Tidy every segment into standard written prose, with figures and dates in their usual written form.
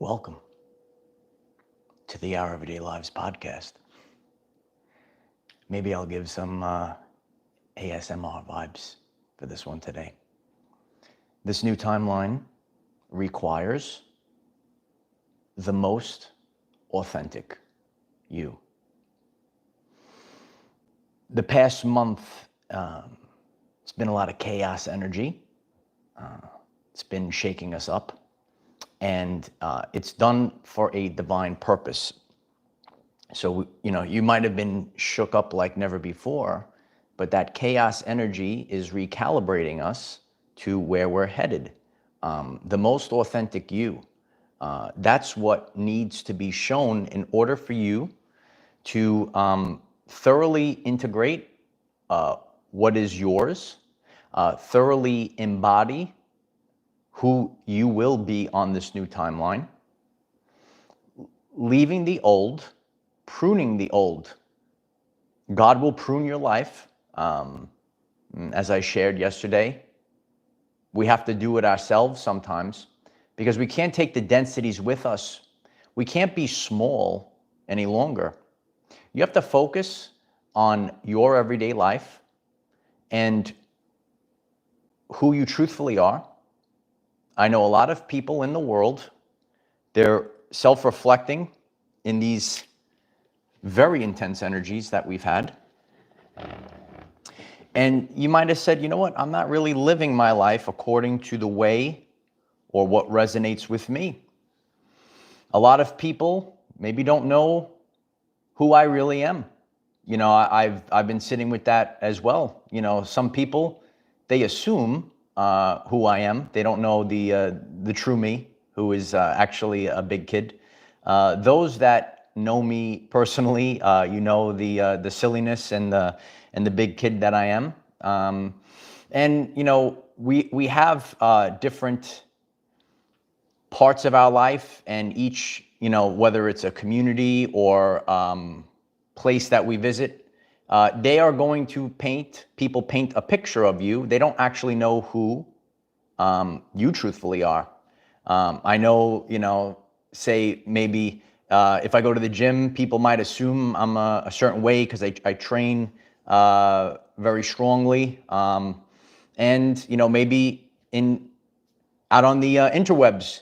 Welcome to the Our Everyday Lives podcast. Maybe I'll give some ASMR vibes for this one today. This new timeline requires the most authentic you. The past month, it's been a lot of chaos energy. It's been shaking us up. And it's done for a divine purpose. So, you might have been shook up like never before, but that chaos energy is recalibrating us to where we're headed. The most authentic you. That's what needs to be shown in order for you to thoroughly integrate what is yours, thoroughly embody who you will be on this new timeline, leaving the old, pruning the old. God will prune your life. As I shared yesterday, we have to do it ourselves sometimes because we can't take the densities with us. We can't be small any longer. You have to focus on your everyday life and who you truthfully are. I know a lot of people in the world, they're self-reflecting in these very intense energies that we've had. And you might have said, you know what, I'm not really living my life according to the way or what resonates with me. A lot of people maybe don't know who I really am. I've been sitting with that as well. Some people, they assume who I am. They don't know the true me, who is actually a big kid. Those that know me personally, the silliness and the big kid that I am. We have different parts of our life, and each, whether it's a community or place that we visit, they are going to paint a picture of you. They don't actually know who you truthfully are. I know, say maybe if I go to the gym, people might assume I'm a certain way because I train very strongly. Maybe out on the interwebs,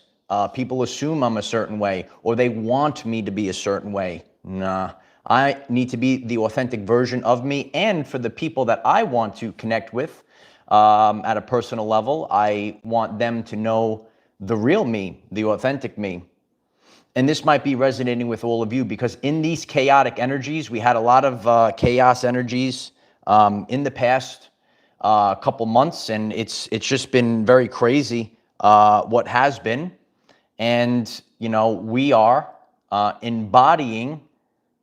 people assume I'm a certain way or they want me to be a certain way. Nah. I need to be the authentic version of me, and for the people that I want to connect with at a personal level, I want them to know the real me, the authentic me. And this might be resonating with all of you because in these chaotic energies, we had a lot of chaos energies in the past couple months, and it's just been very crazy what has been. And, we are embodying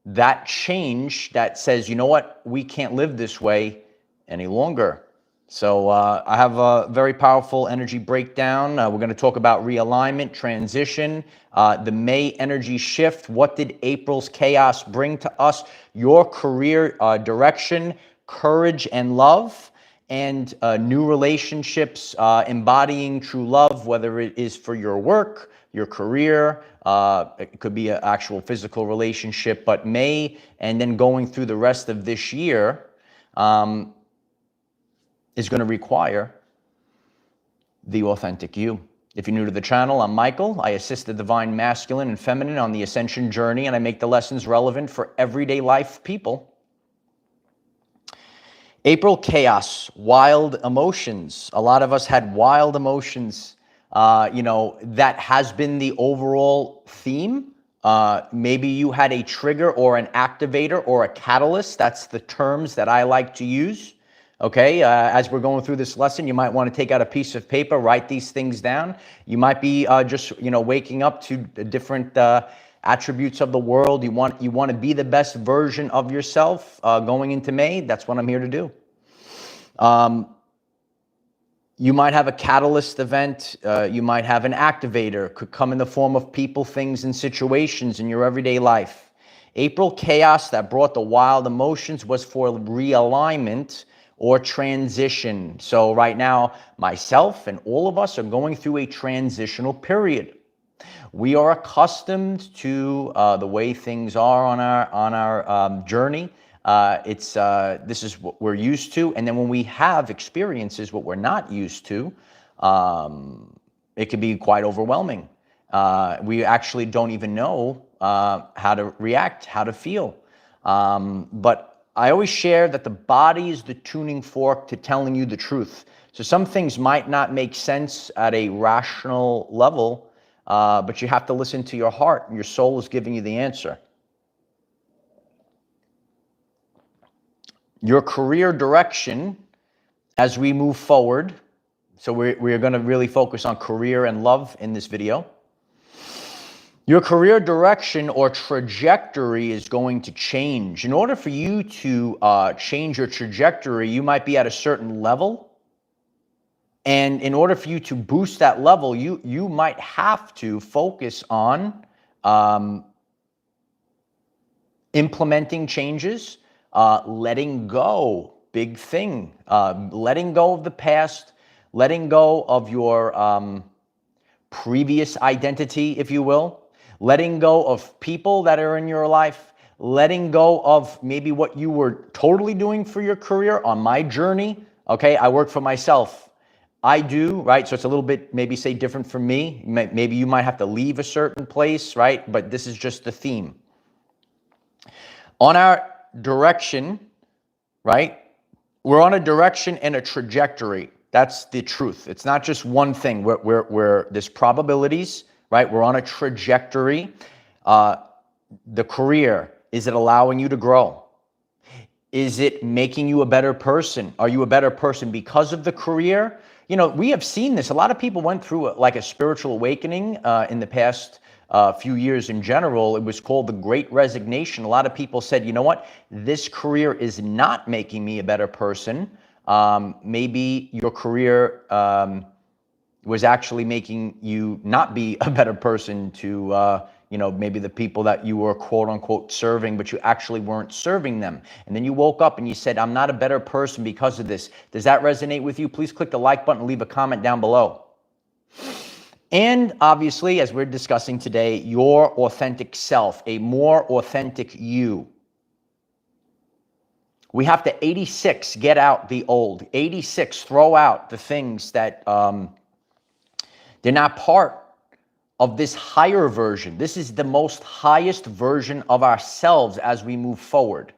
that change that says, you know what, we can't live this way any longer. So I have a very powerful energy breakdown. We're going to talk about realignment, transition, the May energy shift. What did April's chaos bring to us? Your career direction, courage and love, and new relationships, embodying true love, whether it is for your work, your career, it could be an actual physical relationship, but May and then going through the rest of this year is going to require the authentic you. If you're new to the channel, I'm Michael. I assist the divine masculine and feminine on the ascension journey, and I make the lessons relevant for everyday life people. April chaos, wild emotions. A lot of us had wild emotions. That has been the overall theme. Maybe you had a trigger or an activator or a catalyst. That's the terms that I like to use. Okay, as we're going through this lesson, you might want to take out a piece of paper, write these things down. You might be just, waking up to different attributes of the world. You want to be the best version of yourself going into May. That's what I'm here to do. You might have a catalyst event. You might have an activator. It could come in the form of people, things, and situations in your everyday life. April chaos that brought the wild emotions was for realignment or transition. So right now, myself and all of us are going through a transitional period. We are accustomed to the way things are on our journey. This is what we're used to, and then when we have experiences what we're not used to, it can be quite overwhelming. We actually don't even know how to react, how to feel. But I always share that the body is the tuning fork to telling you the truth. So some things might not make sense at a rational level, but you have to listen to your heart. Your soul is giving you the answer. Your career direction as we move forward. So we're going to really focus on career and love in this video. Your career direction or trajectory is going to change. In order for you to change your trajectory, you might be at a certain level. And in order for you to boost that level, you might have to focus on implementing changes, letting go, big thing, letting go of the past, letting go of your previous identity, if you will, letting go of people that are in your life, letting go of maybe what you were totally doing for your career. On my journey, okay, I work for myself. I do, right? So it's a little bit, maybe say different from me. Maybe you might have to leave a certain place, right? But this is just the theme. On our direction, right? We're on a direction and a trajectory. That's the truth. It's not just one thing. There's probabilities, right? We're on a trajectory. The career, is it allowing you to grow? Is it making you a better person? Are you a better person because of the career? You know, we have seen this. A lot of people went through like a spiritual awakening in the past few years in general. It was called the Great Resignation. A lot of people said, you know what? This career is not making me a better person. Maybe your career was actually making you not be a better person to, you know, maybe the people that you were quote unquote serving, but you actually weren't serving them. And then you woke up and you said, I'm not a better person because of this. Does that resonate with you? Please click the like button and leave a comment down below. And obviously, as we're discussing today, your authentic self, a more authentic you. We have to 86, get out the old. 86, throw out the things that they're not part of this higher version. This is the most highest version of ourselves as we move forward.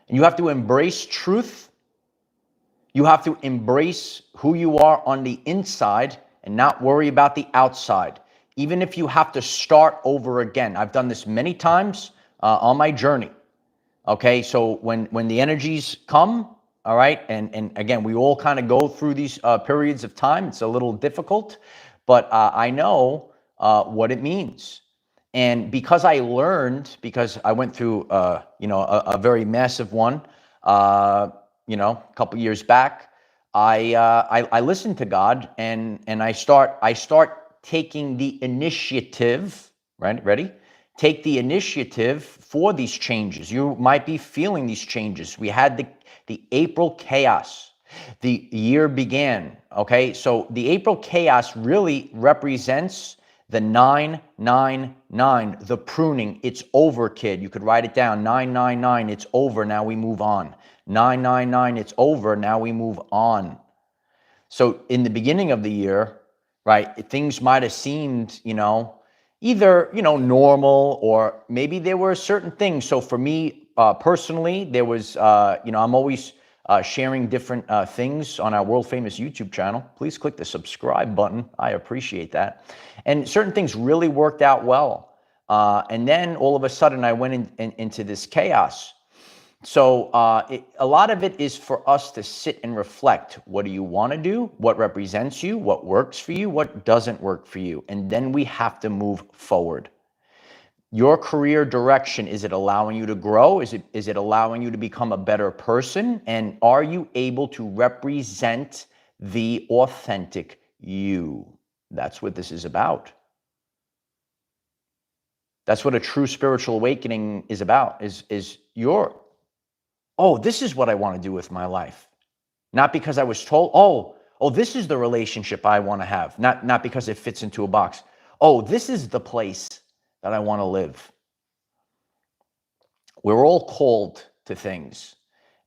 And you have to embrace truth. You have to embrace who you are on the inside and not worry about the outside. Even if you have to start over again. I've done this many times on my journey. Okay, so when the energies come, all right, and again, we all kind of go through these periods of time. It's a little difficult, but I know what it means. And because I learned, because I went through, you know, a very massive one, you know, a couple years back, I listened to God and I start taking the initiative, right? Ready? Take the initiative for these changes. You might be feeling these changes. We had the April chaos. The year began, okay? So the April chaos really represents the 999, the pruning. It's over, kid. You could write it down. 999, it's over. Now we move on. 999, it's over. Now we move on. So in the beginning of the year, right, things might have seemed, you know, either, you know, normal, or maybe there were certain things. So for me personally, there was, you know, I'm always sharing different things on our world famous YouTube channel. Please click the subscribe button. I appreciate that. And certain things really worked out well. And then all of a sudden I went into this chaos. So a lot of it is for us to sit and reflect. What do you want to do? What represents you? What works for you? What doesn't work for you? And then we have to move forward. Your career direction, is it allowing you to grow? Is it allowing you to become a better person? And are you able to represent the authentic you? That's what this is about. That's what a true spiritual awakening is about, is your, oh, this is what I want to do with my life. Not because I was told, oh, this is the relationship I want to have. Not because it fits into a box. oh, this is the place that I want to live. We're all called to things.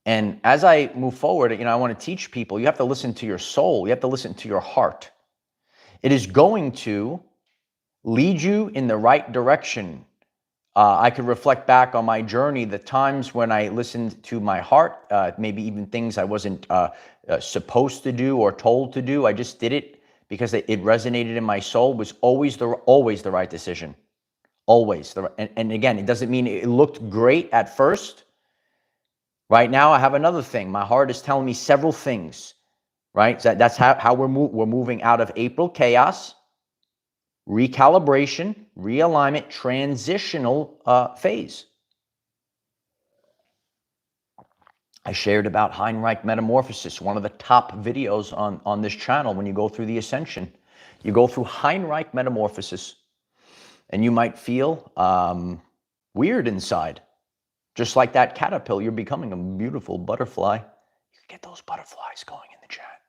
And as I move forward, I want to teach people, you have to listen to your soul. You have to listen to your heart. It is going to lead you in the right direction. I could reflect back on my journey, the times when I listened to my heart, maybe even things I wasn't supposed to do or told to do. I just did it because it resonated in my soul. It was always the right decision. Always. And again, it doesn't mean it looked great at first. Right now, I have another thing. My heart is telling me several things, right? So that's how we're moving out of April chaos, recalibration, realignment, transitional phase. I shared about Heinrich metamorphosis, one of the top videos on this channel. When you go through the ascension, you go through Heinrich metamorphosis, and you might feel weird inside. Just like that caterpillar, you're becoming a beautiful butterfly. You get those butterflies going in the chat.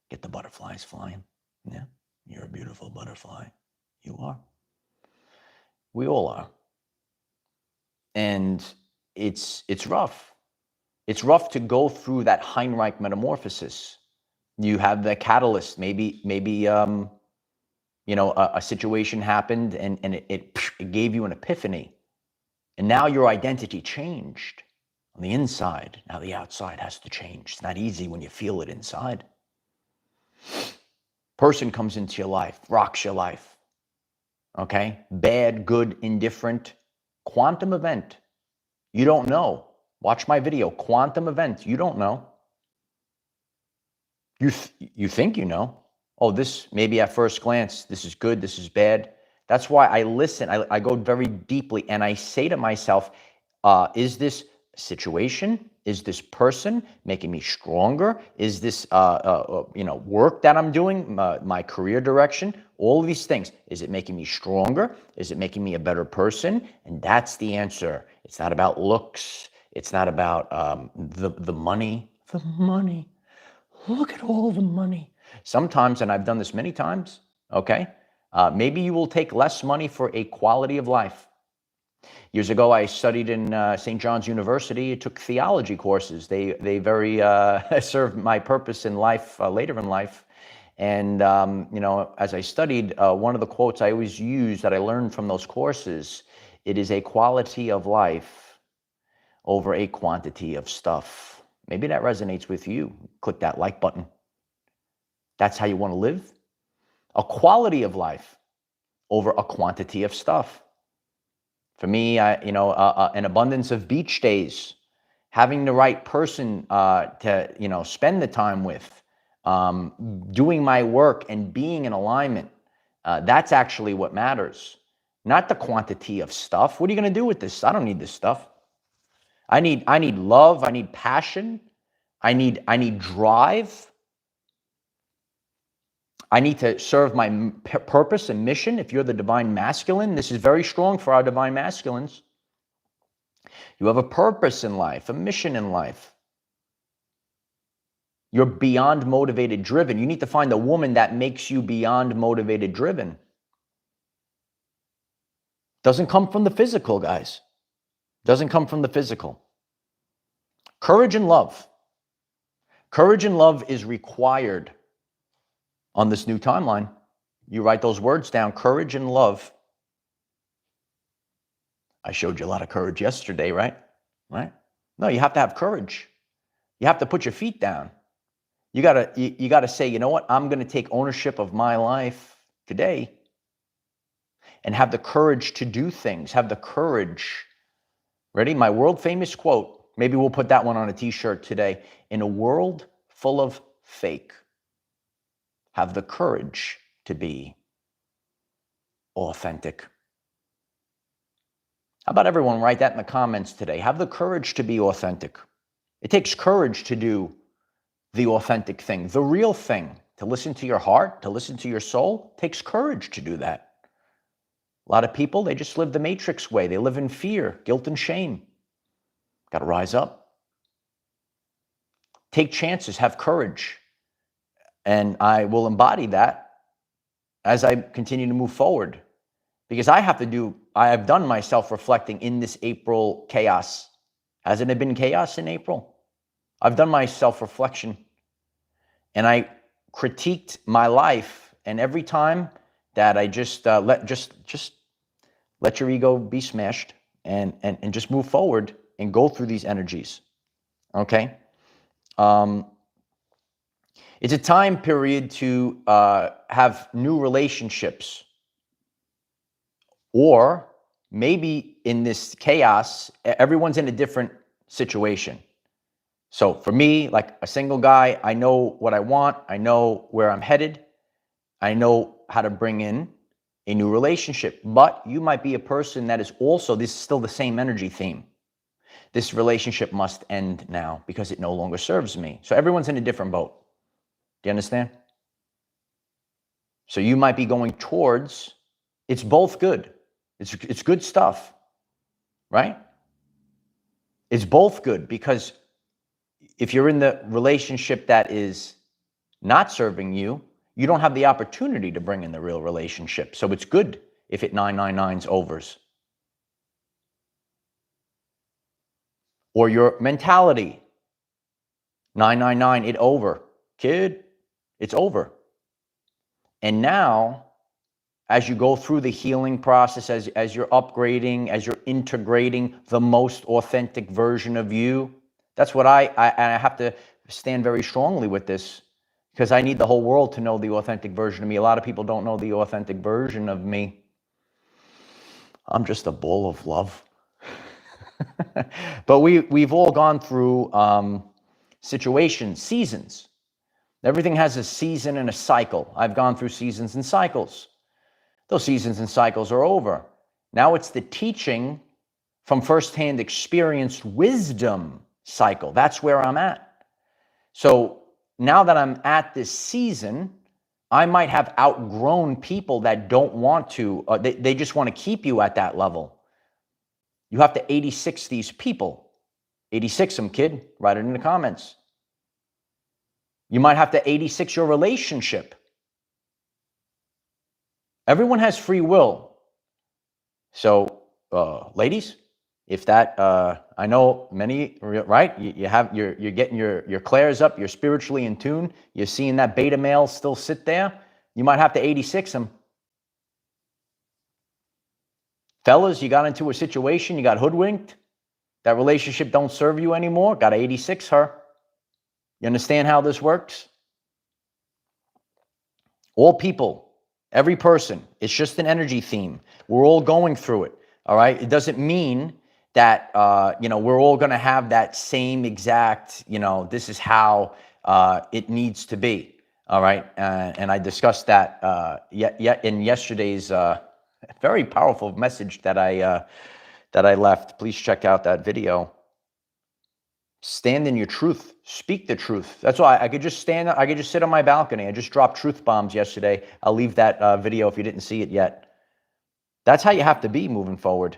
Get the butterflies flying. Yeah, you're a beautiful butterfly. You are. We all are. And it's rough. It's rough to go through that Heinrich metamorphosis. You have the catalyst. Maybe a situation happened and it gave you an epiphany. And now your identity changed on the inside. Now the outside has to change. It's not easy when you feel it inside. Person comes into your life, rocks your life. Okay? Bad, good, indifferent. Quantum event. You don't know. Watch my video. Quantum event. You don't know. You think you know. Oh, this maybe at first glance, this is good, this is bad. That's why I listen. I go very deeply and I say to myself, is this situation, is this person making me stronger? Is this work that I'm doing, my career direction, all of these things? Is it making me stronger? Is it making me a better person? And that's the answer. It's not about looks. It's not about the money. The money. Look at all the money. Sometimes, and I've done this many times, okay? Maybe you will take less money for a quality of life. Years ago, I studied in St. John's University. I took theology courses. They very served my purpose in life, later in life. And, as I studied, one of the quotes I always use that I learned from those courses, it is a quality of life over a quantity of stuff. Maybe that resonates with you. Click that like button. That's how you want to live? A quality of life over a quantity of stuff. For me, an abundance of beach days, having the right person to spend the time with, doing my work and being in alignment. That's actually what matters, not the quantity of stuff. What are you going to do with this? I don't need this stuff. I need love. I need passion. I need drive. I need to serve my purpose and mission. If you're the divine masculine, this is very strong for our divine masculines. You have a purpose in life, a mission in life. You're beyond motivated driven. You need to find a woman that makes you beyond motivated driven. Doesn't come from the physical, guys. Doesn't come from the physical. Courage and love. Courage and love is required on this new timeline. You write those words down, courage and love. I showed you a lot of courage yesterday, right? Right? No, you have to have courage. You have to put your feet down. You gotta say, you know what? I'm gonna take ownership of my life today and have the courage to do things. Have the courage. Ready? My world famous quote. Maybe we'll put that one on a t-shirt today. In a world full of fake, have the courage to be authentic. How about everyone write that in the comments today? Have the courage to be authentic. It takes courage to do the authentic thing, the real thing, to listen to your heart, to listen to your soul. It takes courage to do that. A lot of people, they just live the matrix way. They live in fear, guilt, and shame. Got to rise up. Take chances, have courage. And I will embody that as I continue to move forward. Because I have done my self-reflecting in this April chaos. Hasn't it been chaos in April? I've done my self-reflection, and I critiqued my life, and every time that I just let your ego be smashed and just move forward and go through these energies. Okay? It's a time period to have new relationships, or maybe in this chaos, everyone's in a different situation. So for me, like a single guy, I know what I want. I know where I'm headed. I know how to bring in a new relationship. But you might be a person that is also, this is still the same energy theme. This relationship must end now because it no longer serves me. So everyone's in a different boat. Do you understand? So you might be going towards, it's both good. It's good stuff, right? It's both good, because if you're in the relationship that is not serving you, you don't have the opportunity to bring in the real relationship. So it's good if it 999's overs. Or your mentality, 999, it over. Kid, it's over. And now, as you go through the healing process, as you're upgrading, as you're integrating the most authentic version of you, that's what I have to stand very strongly with this, because I need the whole world to know the authentic version of me. A lot of people don't know the authentic version of me. I'm just a ball of love. But we've all gone through situations, seasons. Everything has a season and a cycle. I've gone through seasons and cycles. Those seasons and cycles are over. Now it's the teaching from firsthand experienced wisdom cycle. That's where I'm at. So now that I'm at this season, I might have outgrown people that don't want to, they just want to keep you at that level. You have to 86 these people. 86 them, kid. Write it in the comments. You might have to 86 your relationship. Everyone has free will. So, ladies, if that, I know many, right? You're getting your clairs up. You're spiritually in tune. You're seeing that beta male still sit there. You might have to 86 him. Fellas, you got into a situation. You got hoodwinked. That relationship don't serve you anymore. Got to 86 her. You understand how this works? All people, every person, it's just an energy theme. We're all going through it, all right? It doesn't mean that, we're all going to have that same exact, this is how it needs to be, all right? And I discussed that in yesterday's very powerful message that I left. Please check out that video. Stand in your truth. Speak the truth. That's why I could just sit on my balcony. I just dropped truth bombs yesterday. I'll leave that video if you didn't see it yet. That's how you have to be moving forward.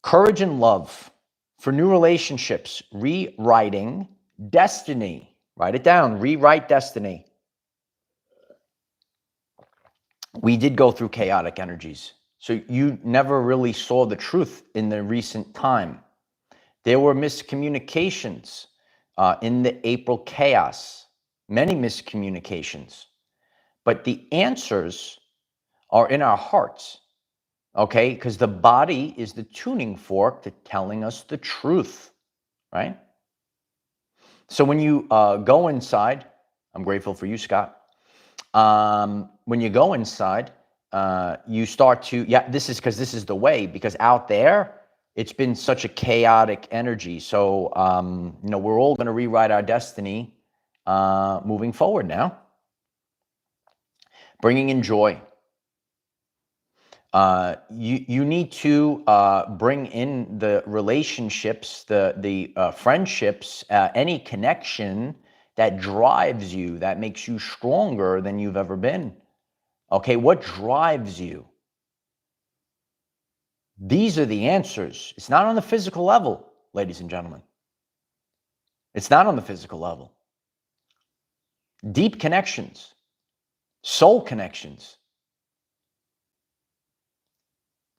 Courage and love for new relationships. Rewriting destiny. Write it down. Rewrite destiny. We did go through chaotic energies. So you never really saw the truth in the recent time. There were miscommunications in the April chaos, many miscommunications. But the answers are in our hearts, okay? Because the body is the tuning fork to telling us the truth, right? So when you go inside, I'm grateful for you, Scott. When you go inside, you start to, this is the way, because out there, it's been such a chaotic energy. So, we're all going to rewrite our destiny moving forward now. Bringing in joy. You need to bring in the relationships, the friendships, any connection that drives you, that makes you stronger than you've ever been. Okay, what drives you? These are the answers. It's not on the physical level, ladies and gentlemen. It's not on the physical level. Deep connections, soul connections.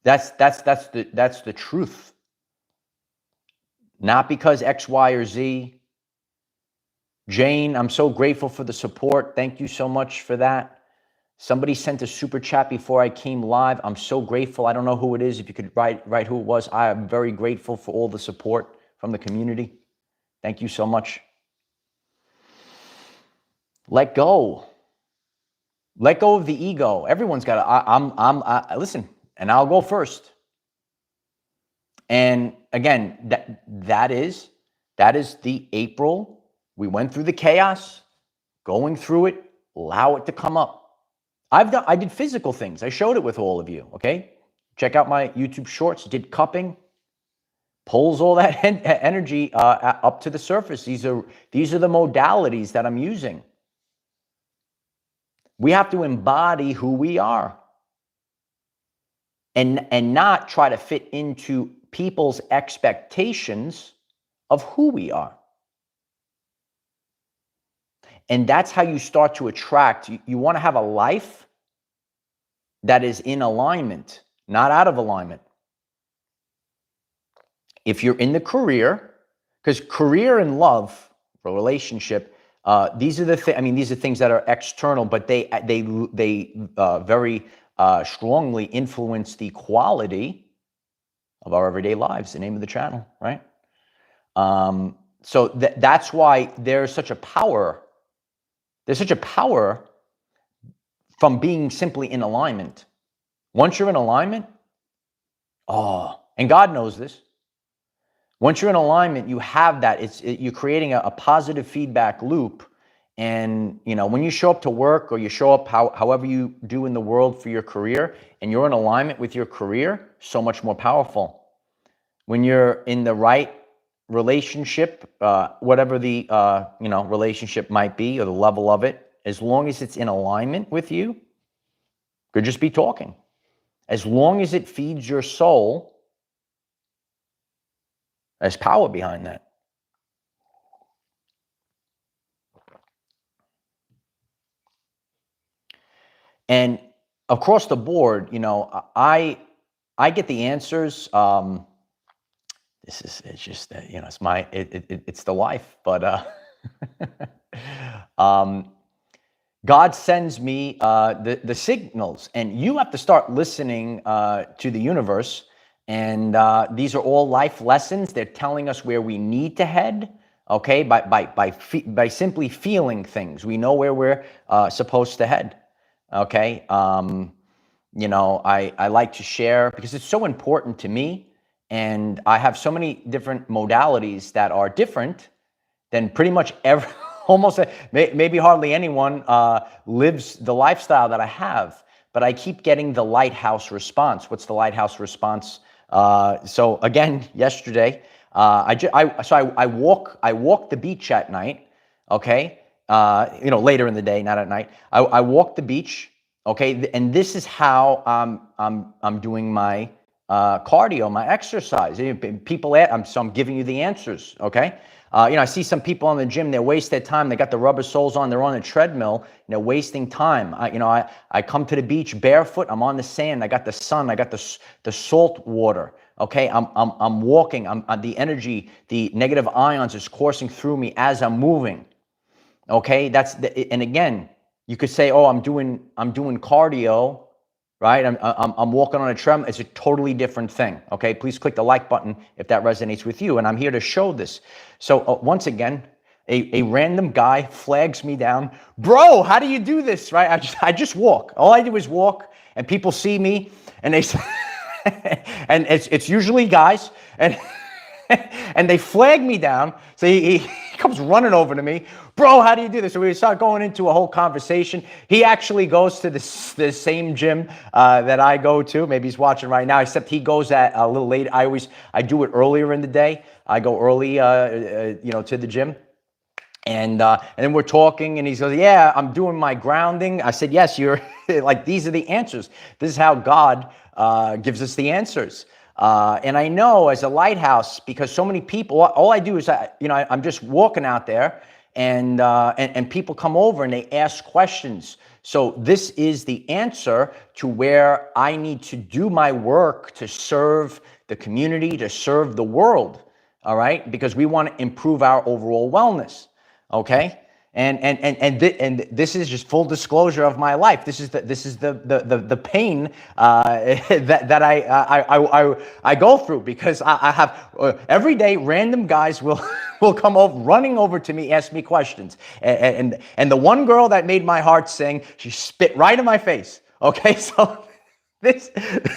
That's the truth. Not because X, Y, or Z. Jane, I'm so grateful for the support. Thank you so much for that. Somebody sent a super chat before I came live. I'm so grateful. I don't know who it is. If you could write who it was. I am very grateful for all the support from the community. Thank you so much. Let go. Let go of the ego. Everyone's got to, listen, and I'll go first. And again, that is the April. We went through the chaos, going through it, allow it to come up. I did physical things. I showed it with all of you, okay? Check out my YouTube shorts, did cupping, pulls all that energy up to the surface. These are the modalities that I'm using. We have to embody who we are and not try to fit into people's expectations of who we are. And that's how you start to attract. You want to have a life that is in alignment, not out of alignment. If you're in the career, because career and love, for relationship, these are these are things that are external, but they very strongly influence the quality of our everyday lives. The name of the channel, right? So that's why there's such a power. There's such a power from being simply in alignment. Once you're in alignment, and God knows this. Once you're in alignment, you have that. You're creating a positive feedback loop. And when you show up to work or you show up however you do in the world for your career, and you're in alignment with your career, so much more powerful. When you're in the right relationship, whatever the relationship might be or the level of it, as long as it's in alignment with you, could just be talking. As long as it feeds your soul, there's power behind that. And across the board, I get the answers. It's just that, it's the life, but God sends me the signals, and you have to start listening to the universe. And these are all life lessons. They're telling us where we need to head. Okay, by simply feeling things, we know where we're supposed to head. Okay, I like to share because it's so important to me. And I have so many different modalities that are different than pretty much almost maybe hardly anyone lives the lifestyle that I have. But I keep getting the Lighthouse Response. What's the Lighthouse Response? So again, yesterday, I walk the beach at night. Okay, later in the day, not at night. I walk the beach. Okay, and this is how I'm doing my cardio, my exercise. People, I'm giving you the answers. Okay, I see some people in the gym. They waste their time. They got the rubber soles on. They're on a treadmill. They're wasting time. I come to the beach barefoot. I'm on the sand. I got the sun. I got the salt water. Okay, I'm walking. The energy, the negative ions is coursing through me as I'm moving. Okay, and again, you could say, oh, I'm doing cardio. Right, I'm walking on a treadmill. It's a totally different thing. Okay, please click the like button if that resonates with you. And I'm here to show this. So once again, a random guy flags me down. Bro, how do you do this? Right, I just walk. All I do is walk, and people see me, and they say, and it's usually guys, and they flag me down. So he comes running over to me. Bro, how do you do this? So we start going into a whole conversation. He actually goes to the same gym that I go to. Maybe he's watching right now, except he goes at a little late. I do it earlier in the day. I go early, to the gym. And then we're talking, and he goes, yeah, I'm doing my grounding. I said, yes, you're like, these are the answers. This is how God gives us the answers. And I know as a lighthouse, because so many people, all I do is, I'm just walking out there, and people come over and they ask questions. So this is the answer to where I need to do my work to serve the community, to serve the world, all right? Because we want to improve our overall wellness, okay? And this is just full disclosure of my life. This is the pain that I go through, because I have every day random guys will will come over running over to me, ask me questions, and the one girl that made my heart sing, she spit right in my face. Okay, so. This,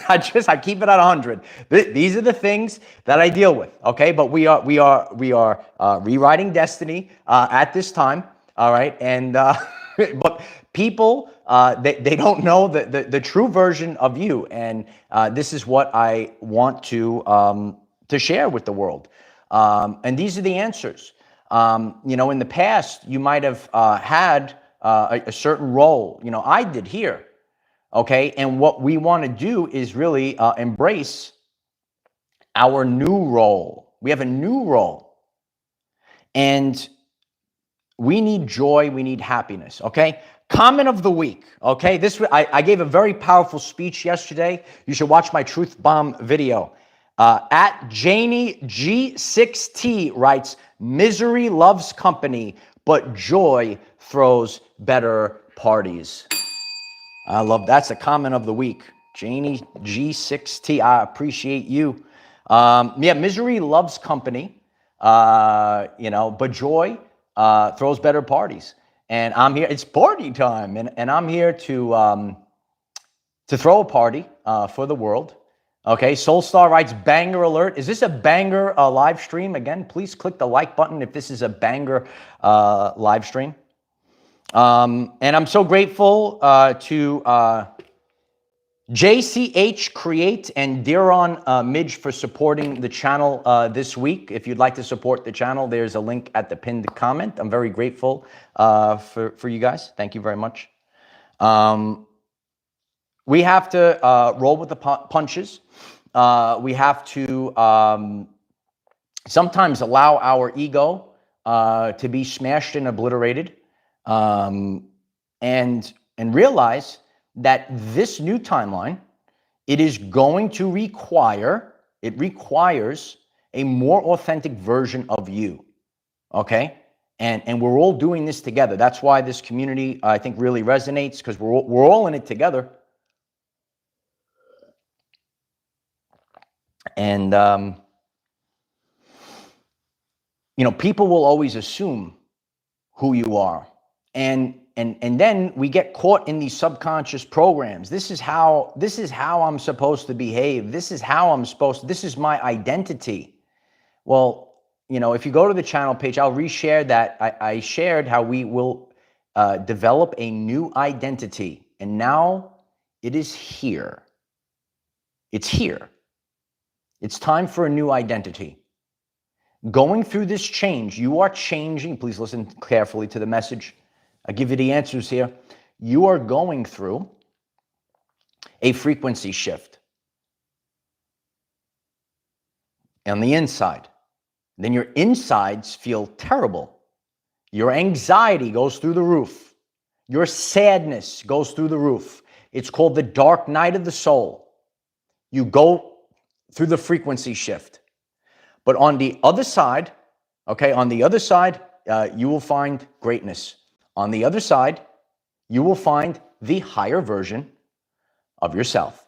I keep it at 100. These are the things that I deal with. Okay, but we are rewriting destiny at this time. All right, and but people they don't know the true version of you, and this is what I want to share with the world. And these are the answers. You know, in the past, you might have had a certain role. You know, I did here. Okay, and what we want to do is really embrace our new role. We have a new role, and we need joy, we need happiness. Okay, comment of the week. Okay, I gave a very powerful speech yesterday. You should watch my truth bomb video. At Janie G6T writes, "Misery loves company, but joy throws better parties." I love that's a comment of the week. Janie G6T, I appreciate you. Yeah, misery loves company, you know, but joy throws better parties. And I'm here, it's party time, and I'm here to throw a party for the world. Okay, Soulstar writes, banger alert. Is this a banger live stream? Again, please click the like button if this is a banger live stream. And I'm so grateful to JCH Create and Diron Midge for supporting the channel this week. If you'd like to support the channel, there's a link at the pinned comment. I'm very grateful for you guys. Thank you very much. We have to roll with the punches. We have to sometimes allow our ego to be smashed and obliterated. And realize that this new timeline, it is going to requires a more authentic version of you. Okay. And we're all doing this together. That's why this community, I think, really resonates, because we're all in it together. And, you know, people will always assume who you are. And then we get caught in these subconscious programs. This is how I'm supposed to behave. This is my identity. Well, you know, if you go to the channel page, I'll reshare that. I shared how we will develop a new identity. And now it is here. It's here. It's time for a new identity. Going through this change, you are changing. Please listen carefully to the message. I give you the answers here. You are going through a frequency shift on the inside. Then your insides feel terrible. Your anxiety goes through the roof. Your sadness goes through the roof. It's called the dark night of the soul. You go through the frequency shift. But on the other side, okay, on the other side, you will find greatness. On the other side, you will find the higher version of yourself.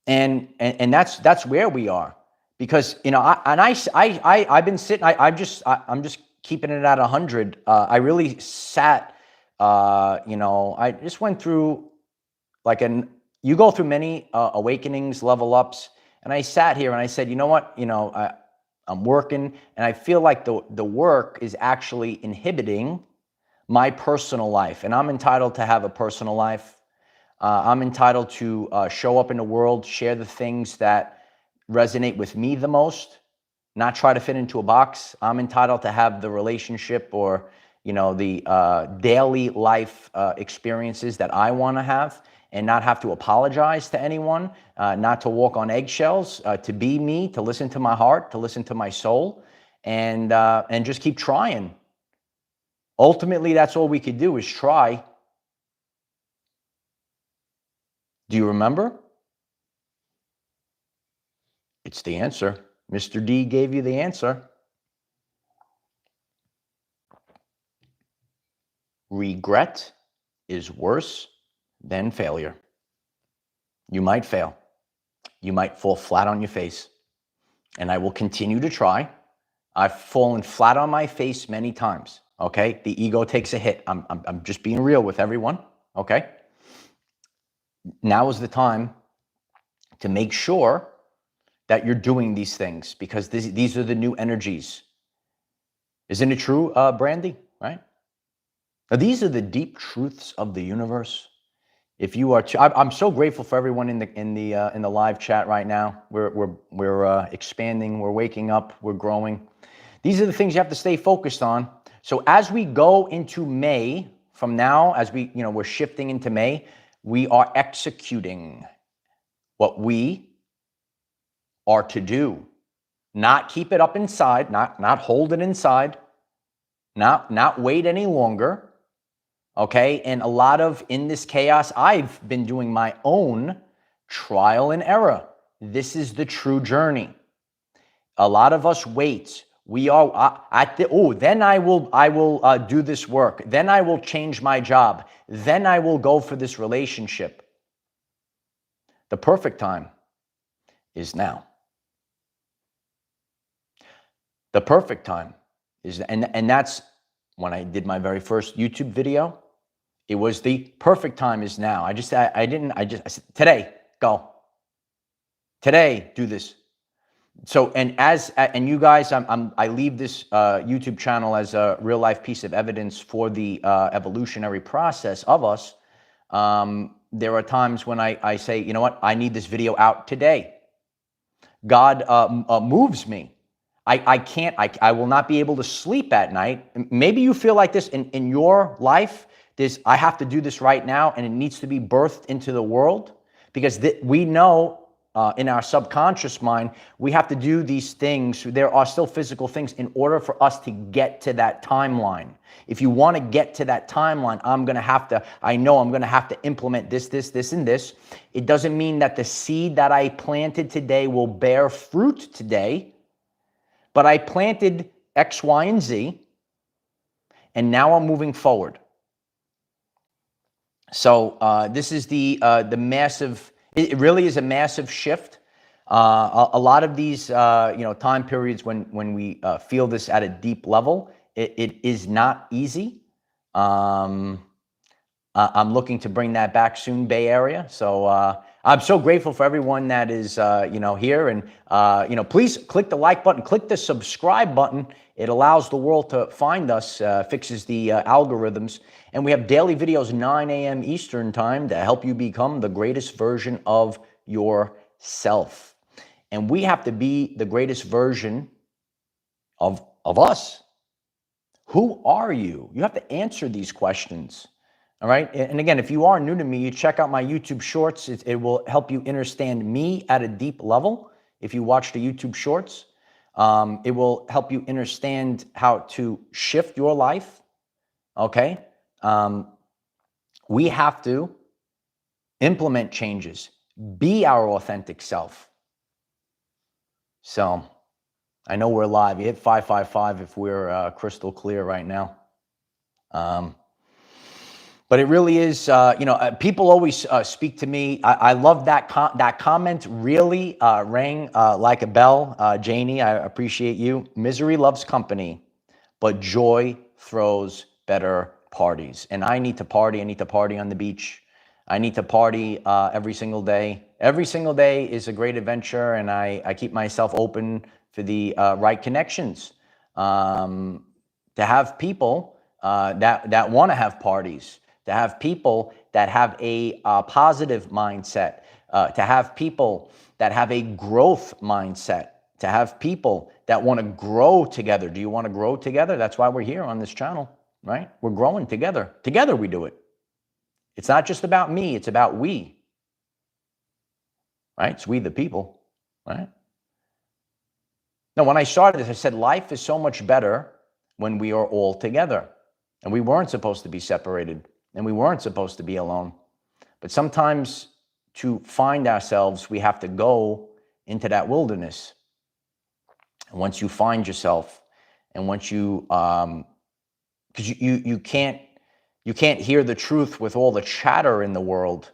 And that's where we are. Because, you know, I've been sitting, I'm just keeping it at 100. I really sat, you know, I just went through you go through many awakenings, level ups. And I sat here and I said, you know what, you know, I'm working, and I feel like the work is actually inhibiting my personal life. And I'm entitled to have a personal life. I'm entitled to show up in the world, share the things that resonate with me the most, not try to fit into a box. I'm entitled to have the relationship or, you know, the daily life experiences that I want to have, and not have to apologize to anyone, not to walk on eggshells, to be me, to listen to my heart, to listen to my soul, and just keep trying. Ultimately, that's all we could do, is try. Do you remember? It's the answer. Mr. D gave you the answer. Regret is worse than failure. You might fail. You might fall flat on your face. And I will continue to try. I've fallen flat on my face many times. Okay? The ego takes a hit. I'm just being real with everyone. Okay? Now is the time to make sure that you're doing these things, because these are the new energies. Isn't it true, Brandy? Right? Now, these are the deep truths of the universe. If you are, I'm so grateful for everyone in the live chat right now. We're expanding. We're waking up. We're growing. These are the things you have to stay focused on. So as we go into May, from now, as we're shifting into May, we are executing what we are to do. Not keep it up inside. Not hold it inside. Not wait any longer. Okay, and a lot of, in this chaos, I've been doing my own trial and error. This is the true journey. A lot of us wait. We are then I will do this work. Then I will change my job. Then I will go for this relationship. The perfect time is now. The perfect time is, and that's when I did my very first YouTube video. It was the perfect time is now. I said, today, go. Today, do this. So, and you guys, I leave this YouTube channel as a real life piece of evidence for the evolutionary process of us. There are times when I say, you know what, I need this video out today. God moves me. I will not be able to sleep at night. Maybe you feel like this in your life. I have to do this right now, and it needs to be birthed into the world, because we know in our subconscious mind, we have to do these things. There are still physical things in order for us to get to that timeline. If you want to get to that timeline, I know I'm going to have to implement this, and this. It doesn't mean that the seed that I planted today will bear fruit today, but I planted X, Y, and Z, and now I'm moving forward. So this is the massive. It really is a massive shift. A lot of these time periods when we feel this at a deep level, it is not easy. I'm looking to bring that back soon, Bay Area. So I'm so grateful for everyone that is here, and please click the like button, click the subscribe button. It allows the world to find us, fixes the algorithms. And we have daily videos, 9 a.m. Eastern time, to help you become the greatest version of yourself. And we have to be the greatest version of us. Who are you? You have to answer these questions. All right. And again, if you are new to me, you check out my YouTube shorts. It will help you understand me at a deep level. If you watch the YouTube shorts, it will help you understand how to shift your life. Okay. We have to implement changes, be our authentic self. So I know we're live. You hit 555 if we're crystal clear right now. But it really is, people always speak to me. I love that comment really rang like a bell. Janie, I appreciate you. Misery loves company, but joy throws better parties. And I need to party. I need to party on the beach. I need to party every single day. Every single day is a great adventure, and I keep myself open for the right connections. To have people that want to have parties, to have people that have a positive mindset, to have people that have a growth mindset, to have people that want to grow together. Do you want to grow together? That's why we're here on this channel, right? We're growing together. Together we do it. It's not just about me, it's about we, right? It's we the people, right? Now, when I started this, I said life is so much better when we are all together. And we weren't supposed to be separated, and we weren't supposed to be alone. But sometimes to find ourselves, we have to go into that wilderness. And once you find yourself, and once you, because you can't hear the truth with all the chatter in the world.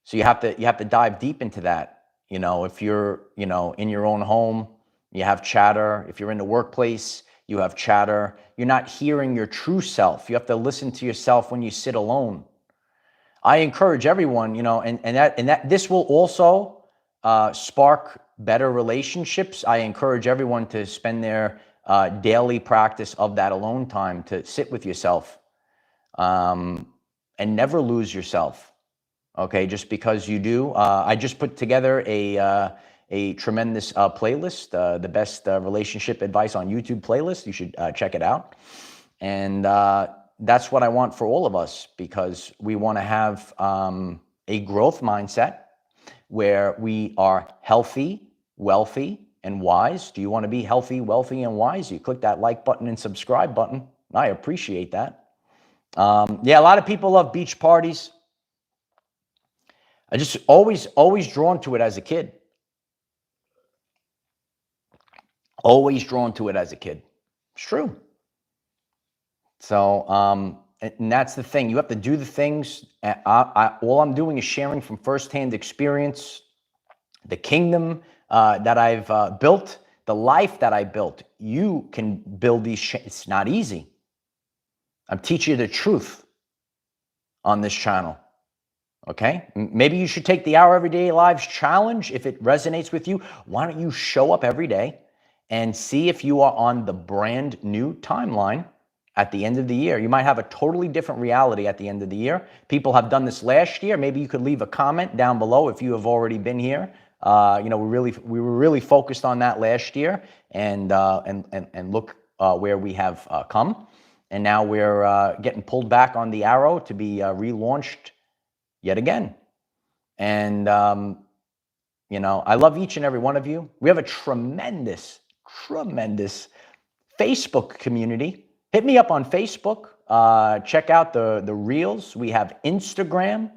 So you have to dive deep into that. You know, if you're, you know, in your own home, you have chatter. If you're in the workplace, you have chatter. You're not hearing your true self. You have to listen to yourself when you sit alone. I encourage everyone, you know, and that this will also spark better relationships. I encourage everyone to spend their daily practice of that alone time to sit with yourself, and never lose yourself. Okay, just because you do. I just put together a tremendous playlist, the best relationship advice on YouTube playlist. You should check it out. And that's what I want for all of us, because we want to have a growth mindset where we are healthy, wealthy, and wise. Do you want to be healthy, wealthy, and wise? You click that like button and subscribe button. I appreciate that. Yeah, a lot of people love beach parties. I just always drawn to it as a kid. Always drawn to it as a kid. It's true. So, and that's the thing. You have to do the things. All I'm doing is sharing from firsthand experience, the kingdom that I've built, the life that I built. You can build these. It's not easy. I'm teaching you the truth on this channel. Okay, maybe you should take the Our Everyday Lives challenge if it resonates with you. Why don't you show up every day and see if you are on the brand new timeline at the end of the year? You might have a totally different reality at the end of the year. People have done this last year. Maybe you could leave a comment down below if you have already been here. You know, we were really focused on that last year, and look where we have come, and now we're getting pulled back on the arrow to be relaunched yet again. And, you know, I love each and every one of you. We have a tremendous Facebook community. Hit me up on Facebook. Check out the reels. We have Instagram.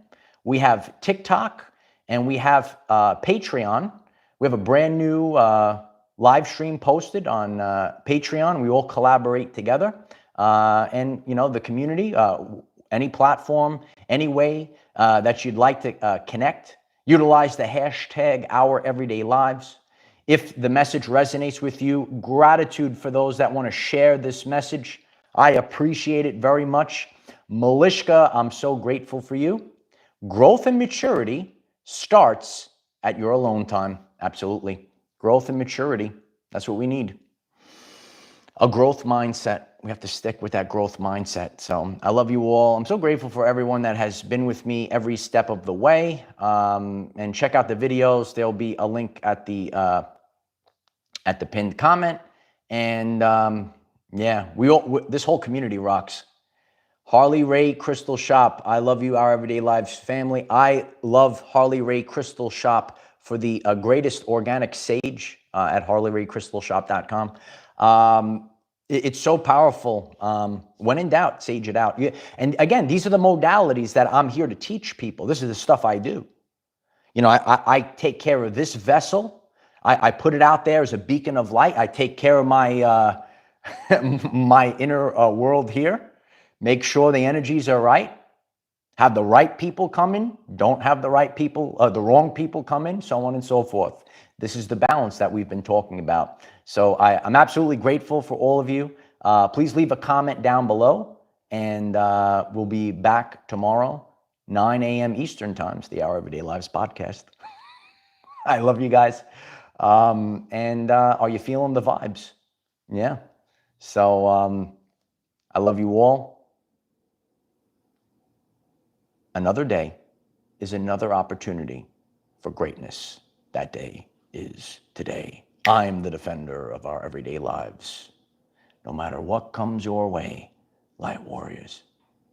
We have TikTok. And we have Patreon. We have a brand new live stream posted on Patreon. We all collaborate together. And, you know, the community, any platform, any way that you'd like to connect, utilize the hashtag #OurEverydayLives. If the message resonates with you, gratitude for those that want to share this message. I appreciate it very much. Malishka, I'm so grateful for you. Growth and maturity starts at your alone time. Absolutely. Growth and maturity. That's what we need. A growth mindset. We have to stick with that growth mindset. So I love you all. I'm so grateful for everyone that has been with me every step of the way. And check out the videos. There'll be a link at the pinned comment. And yeah, this whole community rocks. Harley Ray Crystal Shop. I love you, Our Everyday Lives family. I love Harley Ray Crystal Shop for the greatest organic sage at harleyraycrystalshop.com. It's so powerful. When in doubt, sage it out. And again, these are the modalities that I'm here to teach people. This is the stuff I do. You know, I take care of this vessel. I put it out there as a beacon of light. I take care of my my inner world here. Make sure the energies are right. Have the right people come in. Don't have the right people, the wrong people come in, so on and so forth. This is the balance that we've been talking about. So I'm absolutely grateful for all of you. Please leave a comment down below, and we'll be back tomorrow, 9 a.m. Eastern Times, the Our Everyday Lives podcast. I love you guys. And are you feeling the vibes? Yeah. So I love you all. Another day is another opportunity for greatness. That day is today. I'm the defender of our everyday lives. No matter what comes your way, light warriors,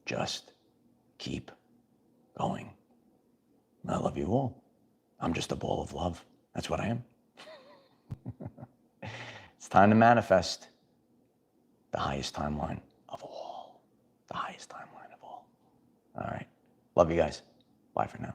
just keep going. I love you all. I'm just a ball of love. That's what I am. It's time to manifest the highest timeline of all. The highest timeline of all. All right. Love you guys. Bye for now.